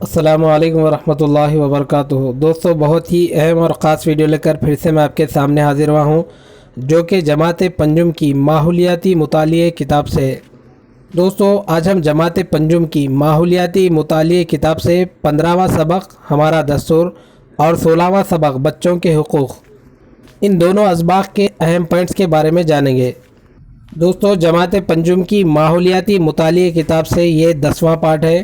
अस्सलामु अलैकुम वरहमतुल्लाहि वबरकातुहू। दोस्तों, बहुत ही अहम और ख़ास वीडियो लेकर फिर से मैं आपके सामने हाजिर हुआ हूँ, जो कि जमात पंजुम की माहौलियाती मुतालिए किताब से है। दोस्तों, आज हम जमात पंजुम की माहौलियाती मुतालिए किताब से 15वां सबक हमारा दस्तूर और 16वां सबक बच्चों के हुकूक़, इन दोनों असबाक के अहम पॉइंट्स के बारे में जानेंगे। दोस्तों, जमात पंजुम की माहौलियाती मुतालिए किताब से ये 10वां पार्ट है।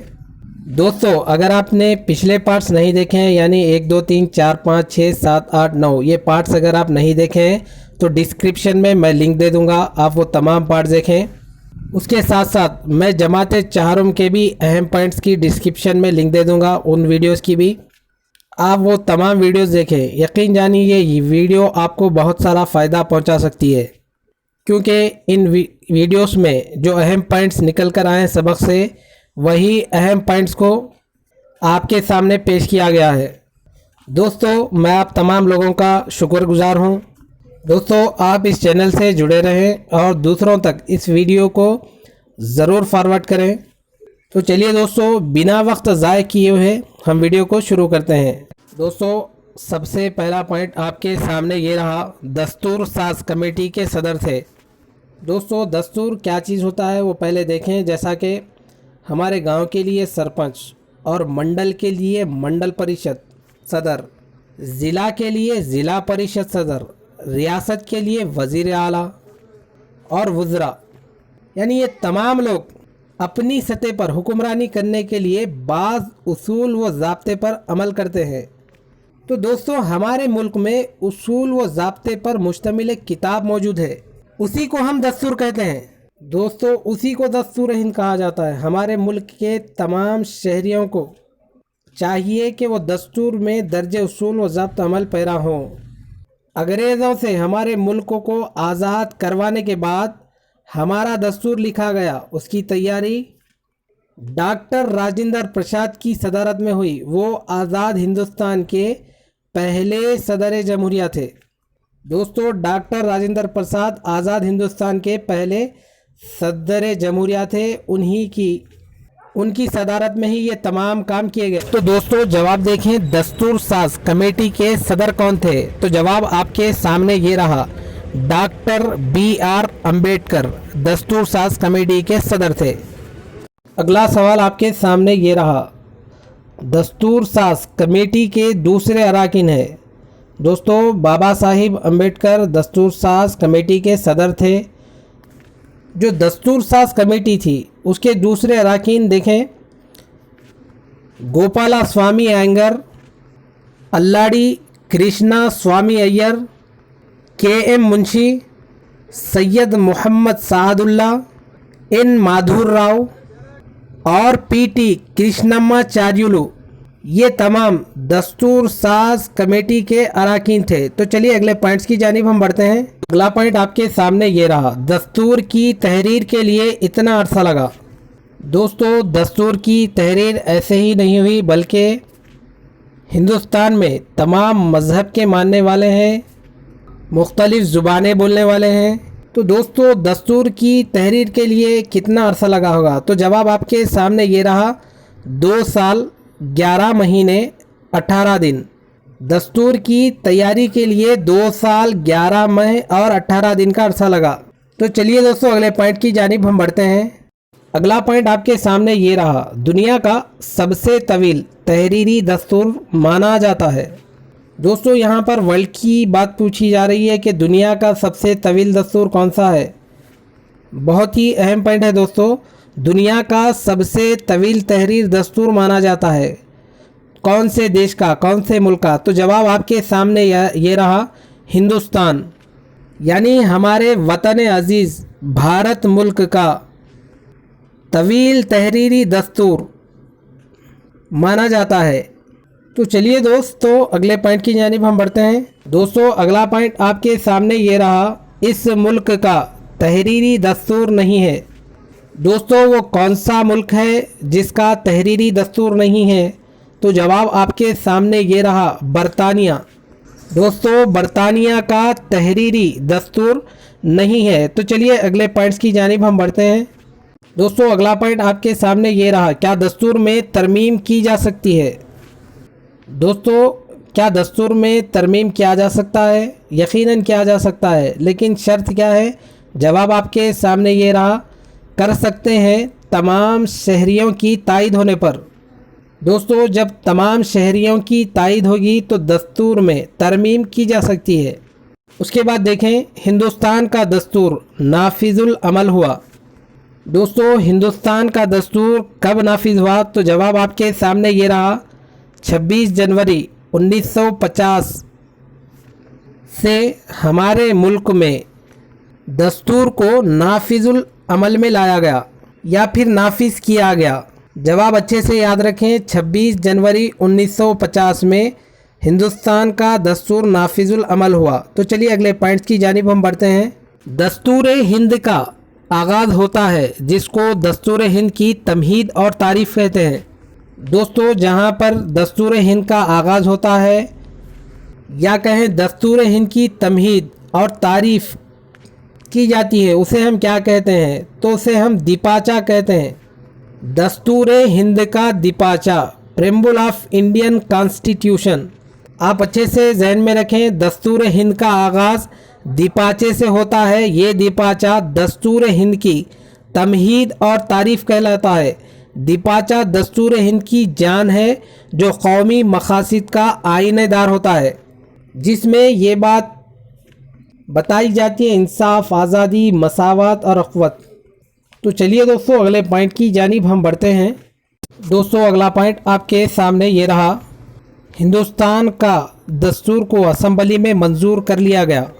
दोस्तों, अगर आपने पिछले पार्ट्स नहीं देखे हैं, यानी 1, 2, 3, 4, 5, 6, 7, 8, 9 ये पार्ट्स अगर आप नहीं देखे हैं तो डिस्क्रिप्शन में मैं लिंक दे दूंगा, आप वो तमाम पार्ट्स देखें। उसके साथ साथ मैं जमात चहारुम के भी अहम पॉइंट्स की डिस्क्रिप्शन में लिंक दे दूंगा, उन वीडियोस की भी आप वो तमाम वीडियोस देखें। यकीन जानिए ये वीडियो आपको बहुत सारा फ़ायदा पहुंचा सकती है, क्योंकि इन वीडियोस में जो अहम पॉइंट्स निकल कर आए हैं सबक से, वही अहम पॉइंट्स को आपके सामने पेश किया गया है। दोस्तों, मैं आप तमाम लोगों का शुक्रगुजार हूं। दोस्तों, आप इस चैनल से जुड़े रहें और दूसरों तक इस वीडियो को ज़रूर फॉरवर्ड करें। तो चलिए दोस्तों, बिना वक्त ज़ाय किए हुए हम वीडियो को शुरू करते हैं। दोस्तों, सबसे पहला पॉइंट आपके सामने ये रहा, दस्तूर साज कमेटी के सदर थे। दोस्तों, दस्तूर क्या चीज़ होता है वो पहले देखें। जैसा कि हमारे गांव के लिए सरपंच और मंडल के लिए मंडल परिषद सदर, ज़िला के लिए ज़िला परिषद सदर, रियासत के लिए वज़ीर आला और वज़रा, यानी ये तमाम लोग अपनी सतह पर हुक्मरानी करने के लिए बाज़ उसूल व ज़ाब्ते पर अमल करते हैं। तो दोस्तों, हमारे मुल्क में उसूल व ज़ाब्ते पर मुश्तमिल एक किताब मौजूद है, उसी को हम दस्तूर कहते हैं। दोस्तों, उसी को दस्तूर हिंद कहा जाता है। हमारे मुल्क के तमाम शहरियों को चाहिए कि वो दस्तूर में दर्ज उसूल व ज़ब्त अमल पैरा हों। अंग्रेज़ों से हमारे मुल्क को आज़ाद करवाने के बाद हमारा दस्तूर लिखा गया, उसकी तैयारी डॉक्टर राजेंद्र प्रसाद की सदारत में हुई। वो आज़ाद हिंदुस्तान के पहले सदर जमहूरिया थे। दोस्तों, डॉक्टर राजेंद्र प्रसाद आज़ाद हिंदुस्तान के पहले सदर जमहूरिया थे, उनकी सदारत में ही ये तमाम काम किए गए। तो दोस्तों, जवाब देखें, दस्तूर साज कमेटी के सदर कौन थे? तो जवाब आपके सामने ये रहा, डॉक्टर BR अम्बेडकर दस्तूर साज कमेटी के सदर थे। अगला सवाल आपके सामने ये रहा, दस्तूर साज कमेटी के दूसरे अरकान है। दोस्तों, बाबा साहिब अम्बेडकर दस्तूर साज कमेटी के सदर थे। जो दस्तूर साज कमेटी थी उसके दूसरे अरकान देखें, गोपाला स्वामी अयंगर, अल्लाडी कृष्णा स्वामी अय्यर, KM मुंशी, सैयद मोहम्मद सादुल्ला, N माधुर राव और PT कृष्णमाचार्युलु, ये तमाम दस्तूर साज कमेटी के अरकान थे। तो चलिए अगले पॉइंट्स की जानिब हम बढ़ते हैं। अगला पॉइंट आपके सामने ये रहा, दस्तूर की तहरीर के लिए इतना अरसा लगा। दोस्तों, दस्तूर की तहरीर ऐसे ही नहीं हुई, बल्कि हिंदुस्तान में तमाम मज़हब के मानने वाले हैं, मुख्तलिफ़ ज़ुबानें बोलने वाले हैं। तो दोस्तों, दस्तूर की तहरीर के लिए कितना अरसा लगा होगा? तो जवाब आपके सामने ये रहा, 2 साल 11 महीने 18 दिन। दस्तूर की तैयारी के लिए 2 साल 11 माह और 18 दिन का अरसा लगा। तो चलिए दोस्तों, अगले पॉइंट की जानिब हम बढ़ते हैं। अगला पॉइंट आपके सामने ये रहा, दुनिया का सबसे तवील तहरीरी दस्तूर माना जाता है। दोस्तों, यहाँ पर वर्ल्ड की बात पूछी जा रही है कि दुनिया का सबसे तवील दस्तूर कौन सा है। बहुत ही अहम पॉइंट है दोस्तों, दुनिया का सबसे तवील तहरीर दस्तूर माना जाता है। कौन से देश का, कौन से मुल्क का? तो जवाब आपके सामने ये रहा, हिंदुस्तान, यानी हमारे वतन अज़ीज़ भारत मुल्क का तवील तहरीरी दस्तूर माना जाता है। तो चलिए दोस्तों, अगले पॉइंट की जानिब हम बढ़ते हैं। दोस्तों, अगला पॉइंट आपके सामने ये रहा, इस मुल्क का तहरीरी दस्तूर नहीं है। दोस्तों, वो कौन सा मुल्क है जिसका तहरीरी दस्तूर नहीं है? तो जवाब आपके सामने ये रहा, बरतानिया। दोस्तों, बरतानिया का तहरीरी दस्तूर नहीं है। तो चलिए अगले पॉइंट्स की जानिब हम बढ़ते हैं। दोस्तों अगला पॉइंट आपके सामने ये रहा, क्या दस्तूर में तरमीम की जा सकती है? दोस्तों क्या दस्तूर में तरमीम किया जा सकता है? यकीनन किया जा सकता है, लेकिन शर्त क्या है? जवाब आपके सामने ये रहा, कर सकते हैं तमाम शहरियों की तायद होने पर। दोस्तों जब तमाम शहरियों की तायद होगी तो दस्तूर में तरमीम की जा सकती है। उसके बाद देखें, हिंदुस्तान का दस्तूर नाफिजुल अमल हुआ। दोस्तों हिंदुस्तान का दस्तूर कब नाफिज हुआ? तो जवाब आपके सामने ये रहा, 26 जनवरी 1950 से हमारे मुल्क में दस्तूर को नाफिजुल अमल में लाया गया या फिर नाफिज किया गया। जवाब अच्छे से याद रखें, 26 जनवरी 1950 में हिंदुस्तान का दस्तूर नाफिजुल अमल हुआ। तो चलिए अगले पॉइंट्स की जानिब हम बढ़ते हैं। दस्तूर हिंद का आगाज़ होता है जिसको दस्तूर हिंद की तमहीद और तारीफ़ कहते हैं। दोस्तों जहां पर दस्तूर हिंद का आगाज़ होता है या कहें दस्तूर हिंद की तमहीद और तारीफ़ की जाती है उसे हम क्या कहते हैं? तो उसे हम दीपाचा कहते हैं। दस्तूर हिंद का दीपाचा, प्रेम्बल ऑफ इंडियन कॉन्स्टिट्यूशन। आप अच्छे से जहन में रखें, दस्तूर हिंद का आगाज़ दीपाचे से होता है। ये दीपाचा दस्तूर हिंद की तमहीद और तारीफ़ कहलाता है। दीपाचा दस्तूर हिंद की जान है जो कौमी मकासद का आईनेदार होता है, जिसमें ये बात बताई जाती है इंसाफ, आज़ादी, मसावत और अख़वत। तो चलिए दोस्तों अगले पॉइंट की जानिब हम बढ़ते हैं। दोस्तों अगला पॉइंट आपके सामने ये रहा, हिंदुस्तान का दस्तूर को असम्बली में मंजूर कर लिया गया।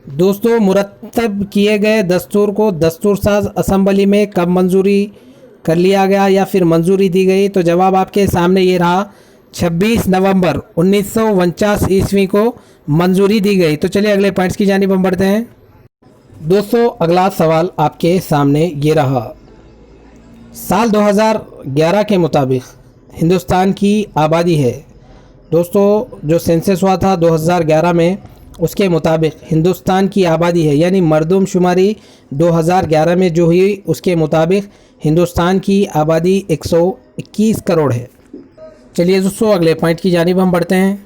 दोस्तों मुरतब किए गए दस्तूर को दस्तूर साज असम्बली में कब मंजूरी कर लिया गया या फिर मंजूरी दी गई? तो जवाब आपके सामने ये रहा, 26 नवंबर 1949 ईस्वी को मंजूरी दी गई। तो चलिए अगले पॉइंट्स की जानिब हम बढ़ते हैं। दोस्तों अगला सवाल आपके सामने ये रहा, साल 2011 के मुताबिक हिंदुस्तान की आबादी है। दोस्तों जो सेंसस हुआ था 2011 में, उसके मुताबिक हिंदुस्तान की आबादी है, यानी मरदम शुमारी 2011 में जो हुई उसके मुताबिक हिंदुस्तान की आबादी 121 करोड़ है। चलिए दोस्तों अगले पॉइंट की जानिब हम बढ़ते हैं।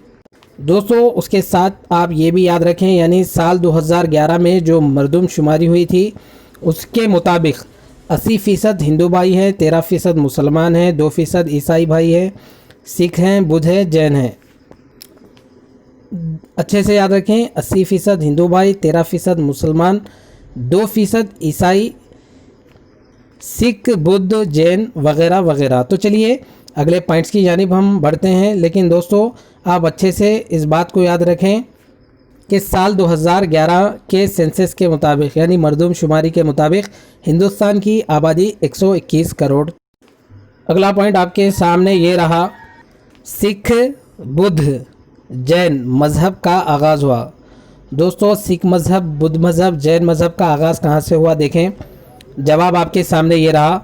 दोस्तों उसके साथ आप ये भी याद रखें, यानी साल 2011 में जो मरदम शुमारी हुई थी उसके मुताबिक 80% हिंदू भाई हैं, 13% मुसलमान हैं, 2% ईसाई भाई हैं, सिख हैं, बुद्ध हैं, जैन हैं। अच्छे से याद रखें, 80% हिंदू भाई, 13% मुसलमान, 2% ईसाई, सिख, बुद्ध, जैन वगैरह वगैरह। तो चलिए अगले पॉइंट्स की जानिब हम बढ़ते हैं। लेकिन दोस्तों आप अच्छे से इस बात को याद रखें कि साल 2011 के सेंसस के मुताबिक यानी मरदम शुमारी के मुताबिक हिंदुस्तान की आबादी 121 करोड़। अगला पॉइंट आपके सामने ये रहा, सिख, बुद्ध, जैन मज़हब का आगाज़ हुआ। दोस्तों सिख मज़हब, बुद्ध मज़हब, जैन मज़हब का आगाज़ कहाँ से हुआ? देखें जवाब आपके सामने ये रहा,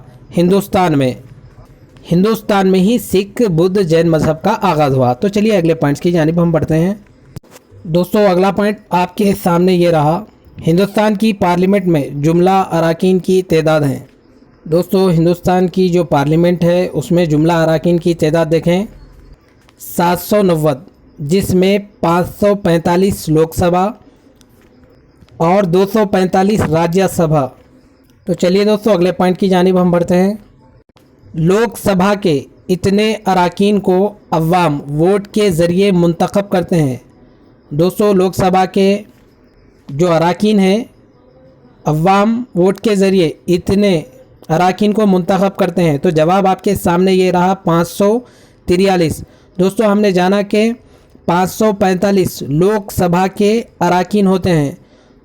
हिंदुस्तान में ही सिख, बुद्ध, जैन मज़हब का आगाज़ हुआ। तो चलिए अगले पॉइंट्स की जानिब हम बढ़ते हैं। दोस्तों अगला पॉइंट आपके सामने ये रहा, हिंदुस्तान की पार्लियामेंट में जुमला अराकीन की तादाद है। दोस्तों हिंदुस्तान की जो पार्लियामेंट है उसमें जुमला अराकीन की तादाद देखें 790, जिसमें 545 लोकसभा और 245 राज्यसभा। तो चलिए दोस्तों अगले पॉइंट की जानिब हम बढ़ते हैं। लोकसभा के इतने अराकीन को अवाम वोट के ज़रिए मुंतखब करते हैं। दोस्तों लोकसभा के जो अराकीन हैं अवाम वोट के ज़रिए इतने अराकीन को मुंतखब करते हैं। तो जवाब आपके सामने ये रहा 543। दोस्तों हमने जाना कि 545 लोकसभा के अराकीन होते हैं।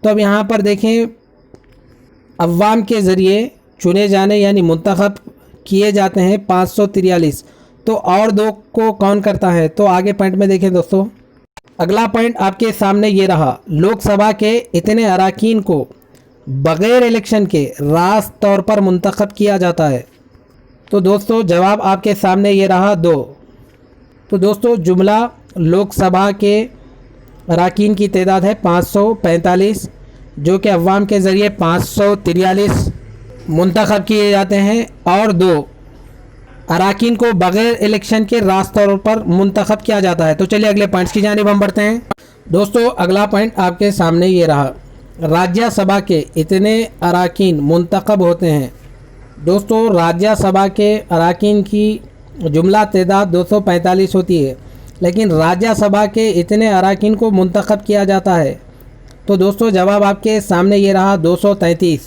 तो अब यहाँ पर देखें अवाम के ज़रिए चुने जाने यानी मुंतखब किए जाते हैं 543, तो और दो को कौन करता है? तो आगे पॉइंट में देखें दोस्तों, अगला पॉइंट आपके सामने ये रहा, लोकसभा के इतने अराकीन को बग़ैर इलेक्शन के रास्त तौर पर मुंतखब किया जाता है। तो दोस्तों जवाब आपके सामने ये रहा 2। तो दोस्तों जुमला लोकसभा के अराकीन की तादाद है 545, जो कि अवाम के ज़रिए 543 मुंतखब किए जाते हैं और 2 अरकान को बग़ैर इलेक्शन के रास्त तौर पर मुंतखब किया जाता है। तो चलिए अगले पॉइंट्स की जानिब हम बढ़ते हैं। दोस्तों अगला पॉइंट आपके सामने ये रहा, राज्यसभा के इतने अरकान मुंतखब होते हैं। दोस्तों राज्यसभा के अरकान की जुमला तादाद 245 होती है, लेकिन राज्यसभा के इतने अरकान को मुंतखब किया जाता है। तो दोस्तों जवाब आपके सामने ये रहा 233।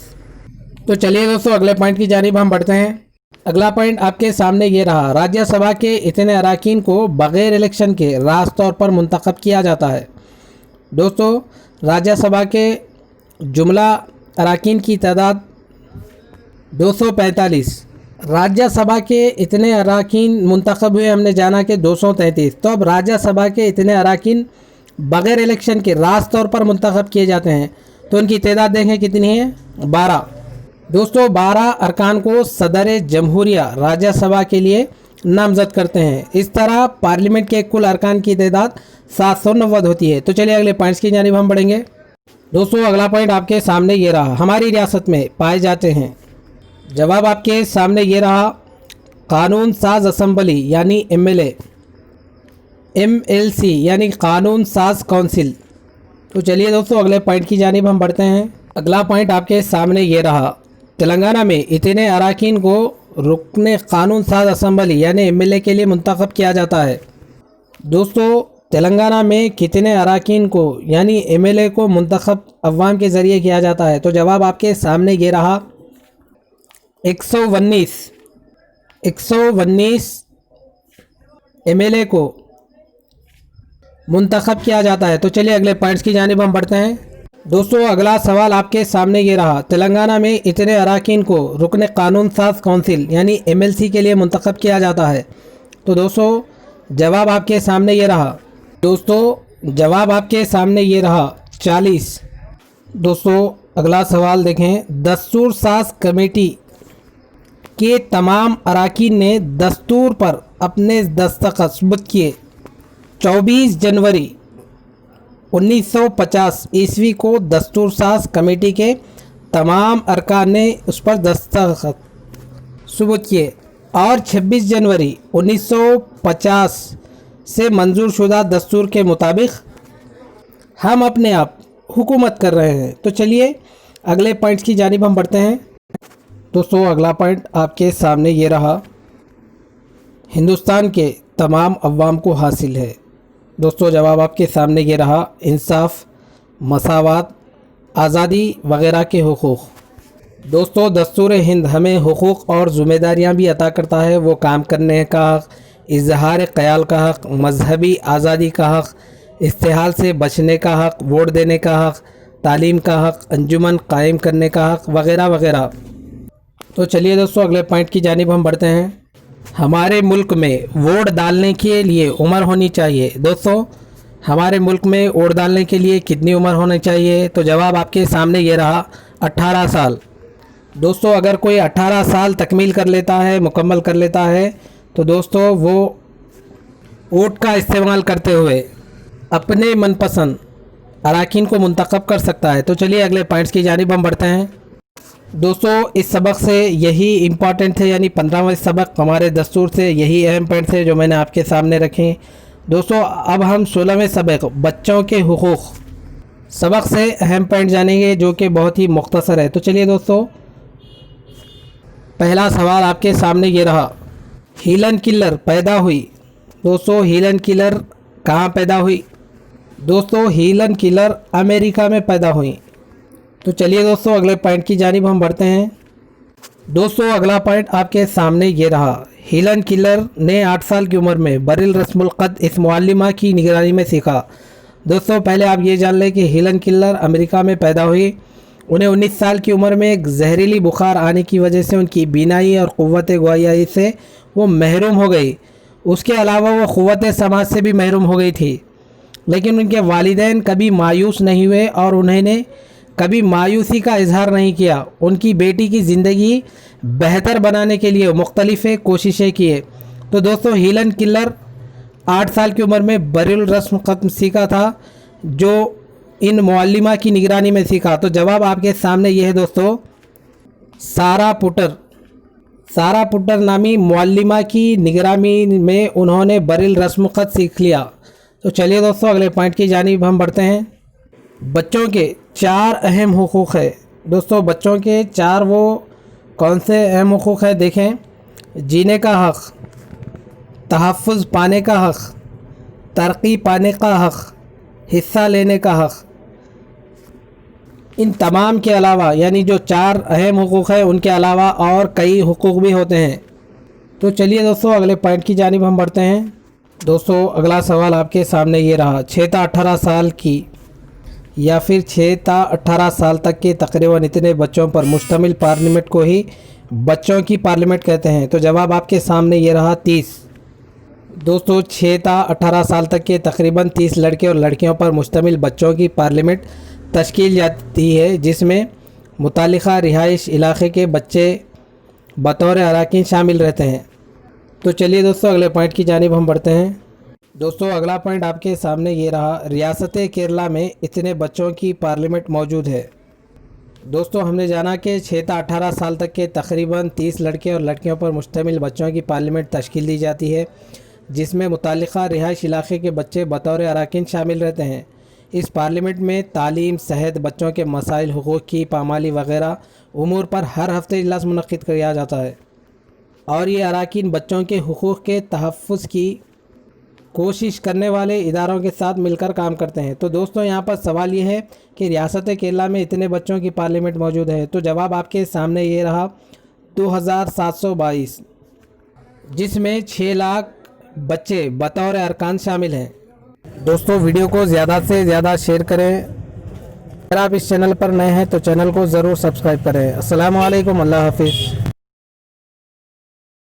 तो चलिए दोस्तों अगले पॉइंट की जानिब हम बढ़ते हैं। अगला पॉइंट आपके सामने ये रहा, राज्यसभा के इतने अरकान को बग़ैर इलेक्शन के रास्त तौर पर मुंतखब किया जाता है। दोस्तों राज्यसभा के जुमला अरकान की तादाद 245, राज्यसभा के इतने अरकान मुंतखब हुए हमने जाना कि 233। तो अब राज्यसभा के इतने अरकान बग़ैर इलेक्शन के रास्त तौर पर मुंतखब किए जाते हैं, तो उनकी तादाद देखें कितनी है, 12। दोस्तों 12 अरकान को सदर जमहूरिया राज्यसभा के लिए नामज़द करते हैं। इस तरह पार्लियामेंट के कुल अरकान की तादाद 790 होती है। तो चलिए अगले पॉइंट्स की जानिब हम बढ़ेंगे। दोस्तों अगला पॉइंट आपके सामने ये रहा, हमारी रियासत में पाए जाते हैं। जवाब आपके सामने ये रहा, कानून साज असम्बली यानी MLA, MLC यानी कानून साज काउंसिल। तो चलिए दोस्तों अगले पॉइंट की जानिब हम बढ़ते हैं। अगला पॉइंट आपके सामने ये रहा, तेलंगाना में इतने अरकान को रुकने कानून साज असम्बली यानी MLA के लिए मुंतखब किया जाता है। दोस्तों तेलंगाना में कितने अरकान को यानी MLA को मुंतखब अवाम के ज़रिए किया जाता है। तो जवाब आपके सामने ये रहा, 119 MLA को मुंतखब किया जाता है। तो चलिए अगले पॉइंट्स की जानिब हम बढ़ते हैं। दोस्तों अगला सवाल आपके सामने ये रहा, तेलंगाना में इतने अरकान को रुकने कानून साज काउंसिल यानी MLC के लिए मुंतखब किया जाता है। तो दोस्तों जवाब आपके सामने ये रहा, दोस्तों जवाब आपके सामने ये रहा 40। दोस्तों अगला सवाल देखें, दस्तूर साज कमेटी के तमाम अरकान ने दस्तूर पर अपने दस्तखत सबूत किए। 24 जनवरी 1950 ईस्वी को दस्तूर साज कमेटी के तमाम अरकान ने उस पर दस्तखत सबूत किए और 26 जनवरी 1950 से मंजूर शुदा दस्तूर के मुताबिक हम अपने आप हुकूमत कर रहे हैं। तो चलिए अगले पॉइंट्स की जानिब हम बढ़ते हैं। दोस्तों अगला पॉइंट आपके सामने ये रहा, हिंदुस्तान के तमाम अवाम को हासिल है। दोस्तों जवाब आपके सामने ये रहा, इंसाफ, मसावत, आज़ादी वगैरह के हुकूक़। दोस्तों दस्तूर हिंद हमें हुकूक़ और ज़िम्मेदारियाँ भी अता करता है। वो काम करने का हक़, इजहार ख़याल का हक़, मजहबी आज़ादी का हक़, इस्तेहाल से बचने का हक़, वोट देने का हक़, तालीम का हक़, अंजुमन कायम करने का हक़ वगैरह वगैरह। तो चलिए दोस्तों अगले पॉइंट की जानिब हम बढ़ते हैं। हमारे मुल्क में वोट डालने के लिए उम्र होनी चाहिए। दोस्तों हमारे मुल्क में वोट डालने के लिए कितनी उम्र होनी चाहिए। तो जवाब आपके सामने ये रहा, 18 साल। दोस्तों अगर कोई 18 साल तकमील कर लेता है, मुकम्मल कर लेता है, तो दोस्तों वो वोट का इस्तेमाल करते हुए अपने मनपसंद अरकान को मुंतखब कर सकता है। तो चलिए अगले पॉइंट्स की जानिब हम बढ़ते हैं। दोस्तों इस सबक से यही इम्पॉर्टेंट थे, यानी 15वां सबक हमारे दस्तूर से यही अहम पॉइंट थे जो मैंने आपके सामने रखे। दोस्तों अब हम 16वें सबक बच्चों के हुकूक़ सबक से अहम पॉइंट जानेंगे जो कि बहुत ही मुख्तसर है। तो चलिए दोस्तों पहला सवाल आपके सामने ये रहा, हेलन किलर पैदा हुई। दोस्तों हेलन किलर कहाँ पैदा हुई। दोस्तों हेलन किलर अमेरिका में पैदा हुई। तो चलिए दोस्तों अगले पॉइंट की जानिब हम बढ़ते हैं। दोस्तों अगला पॉइंट आपके सामने ये रहा, हेलन किलर ने 8 साल की उम्र में बरिल रस्मुल क़द इस मुअल्लिमा की निगरानी में सीखा। दोस्तों पहले आप ये जान लें कि हेलन किलर अमेरिका में पैदा हुई। उन्हें 19 साल की उम्र में एक जहरीली बुखार आने की वजह से उनकी बीनाई और क़ुव्वत गोयाई से वो महरूम हो गई। उसके अलावा वो क़ुव्वत समाज से भी महरूम हो गई थी। लेकिन उनके वालिदैन कभी मायूस नहीं हुए और उन्होंने कभी मायूसी का इजहार नहीं किया। उनकी बेटी की ज़िंदगी बेहतर बनाने के लिए मुख्तलिफ़ कोशिशें किए। तो दोस्तों हेलन किलर 8 साल की उम्र में बरिल रस्म ख़त्म सीखा था जो इन मुअल्लिमा की निगरानी में सीखा। तो जवाब आपके सामने ये है दोस्तों, सारा पुटर नामी मुअल्लिमा की निगरानी में उन्होंने बरिल रस्म ख़त सीख लिया। तो चलिए दोस्तों अगले पॉइंट की जानिब हम बढ़ते हैं। बच्चों के 4 अहम हुकूक़ है। दोस्तों बच्चों के 4 वो कौन से अहम हुकूक़ है देखें। जीने का हक़, तहफ़्फ़ुज़ पाने का हक़, तरक्की पाने का हक़, हिस्सा लेने का हक़। इन तमाम के अलावा यानी जो 4 अहम हुकूक़ है उनके अलावा और कई हुकूक़ भी होते हैं। तो चलिए दोस्तों अगले पॉइंट की जानिब हम बढ़ते हैं। दोस्तों अगला सवाल आपके सामने ये रहा, 6 ta 18 साल की या फिर 6 ta 18 साल तक के तकरीबन इतने बच्चों पर मुश्तमिल पार्लियामेंट को ही बच्चों की पार्लियामेंट कहते हैं। तो जवाब आपके सामने ये रहा 30। दोस्तों 6 ta 18 साल तक के तकरीबन 30 लड़के और लड़कियों पर मुश्तमिल बच्चों की पार्लियामेंट तश्कील जाती है, जिसमें मुतालिका रिहाइश इलाक़े के बच्चे बतौर अरकान शामिल रहते हैं। तो चलिए दोस्तों अगले पॉइंट की जानिब हम बढ़ते हैं। दोस्तों अगला पॉइंट आपके सामने ये रहा, रियासत केरला में इतने बच्चों की पार्लियामेंट मौजूद है। दोस्तों हमने जाना कि 6 ta 18 साल तक के तकरीबन 30 लड़के और लड़कियों पर मुश्तमिल बच्चों की पार्लियामेंट तश्कील दी जाती है, जिसमें मुतालिका रिहाइश इलाक़े के बच्चे बतौर अरकान शामिल रहते हैं। इस पार्लियामेंट में तालीम, सेहत, बच्चों के मसाइल, हुकूक़ की पामाली वगैरह उमूर पर हर हफ्ते इजलास मुनक़्क़िद किया जाता है और ये अरकान बच्चों के हुकूक़ के तहफ़्फ़ुज़ की कोशिश करने वाले इदारों के साथ मिलकर काम करते हैं। तो दोस्तों यहाँ पर सवाल ये है कि रियासत केरला में इतने बच्चों की पार्लियामेंट मौजूद है। तो जवाब आपके सामने ये रहा 2722, जिसमें 6 लाख बच्चे बतौर अरकान शामिल हैं। दोस्तों वीडियो को ज़्यादा से ज़्यादा शेयर करें। अगर आप इस चैनल पर नए हैं तो चैनल को ज़रूर सब्सक्राइब करें। अस्सलामु अलैकुम, अल्लाह हाफिज़।